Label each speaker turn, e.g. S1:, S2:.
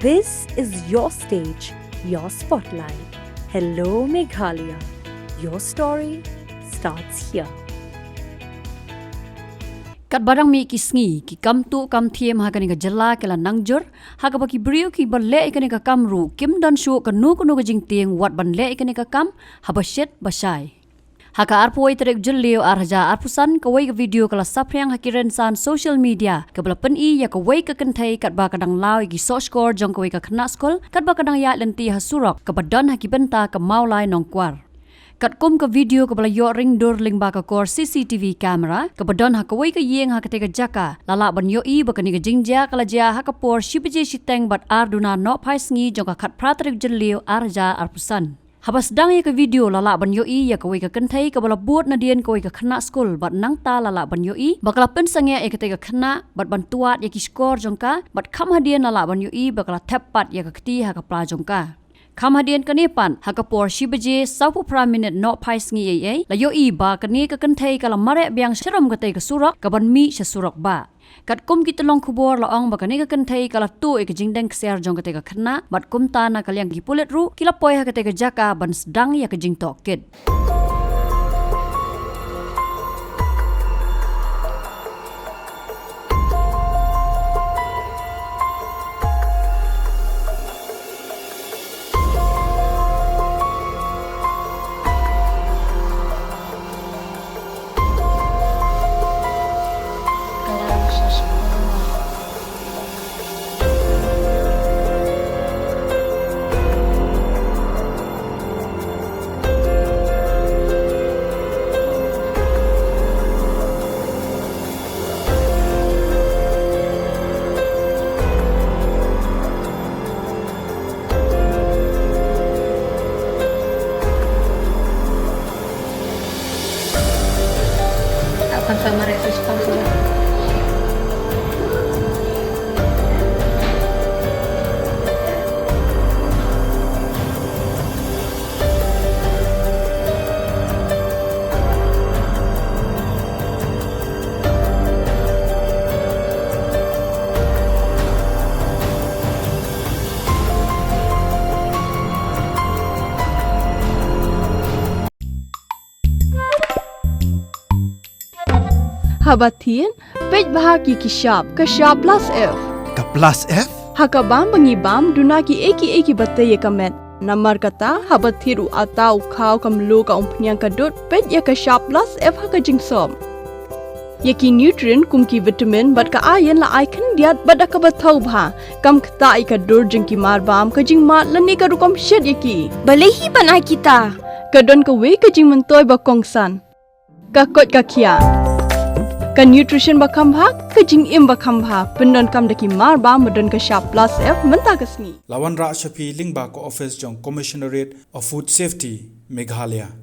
S1: This is your stage, your spotlight. Hello, Meghalaya. Your story starts here.
S2: Kat barang mi kisngi ki kam tu kam thiem ha kani ka jalla kala nangjor ha ka baki brio ki balle kani ka kamru kim dan shu ka nu ka jing tieng wat ban le kani ka kam ha bashet basai ha ka arpoi trek jullio arja arpusan ka wei ka video kala Saphriang ha kiren san social media ka bala pen I ya ka wei ka Kynthei kat ba kadang law ki so Shkor jong ka wei ka Khynnah Skul kat ba kadang ya lenti ha surok ka badon ha ki benta ka Mawlai Nongkwar kat kum ka video ka bala yo ring dor ling ba ka kor CCTV camera ka badon ha ka wei ka yeng ha ka te ka jaka lala ban yo I ba ka ni ka jingja kala ja ha ka por shipje shiteng bat arduna no phai sngi jong ka khat pratrek jullio arja arpusan habas dang ya ka video lala ban yo I ya ka wei ka Kynthei ka bala buat na dien ka wei ka Khynnah Skul bat nang ta lala ban yo I bakala pen sange e ka te ka Khynnah bat ban tuat ya ki Shkor jong ka bat kham ha dien lala ban yo I bakala theppat ya ka kti ha ka pla jong ka kham ha dien ka ne pan ha ka por shibaje saupu pra minute no phai sngi ei la yo I ba ka ne ka Kynthei ka la mare byang sharam ka te ka surak ka ban mi sha surak ba kat kum ki tolong khubor la ong ba ka ne ka Kynthei ka la tu e ka jingdeng Ksiar jong ka te ka Khynnah bat kum ta na ka liang ki pulet ru ki la poi ha ka te ka jaka ban sedang ya ka jing tok kid
S3: sama responsible.
S4: Habatin, pej bahagi ki shab plus F.
S5: Ka plus F?
S4: Hakabam bangi bam duna ki eki batai ya kamet. Namar kata habathiru atau khau kamlo ka umpnyang kadut pej ya ka shab plus F haka jingsom. Ya ki nutrient kum ki vitamin bat ka iron la icon diat bat ka bathau bha kam khta I ka dur jing ki mar bam ka jing mat lani ka rukom shed ya ki.
S6: Balehi banai kita.
S4: Kadon ka we ka jing mentoy ba kongsan. Ka kot ka Ksiar. Ka nutrition bakam bhag ka jing im bakam bha pendon kam daki mar ba modon ka sharp plus F menta kasni
S5: Lawan ra shapi lingba ko office jong commissionerate of food safety Meghalaya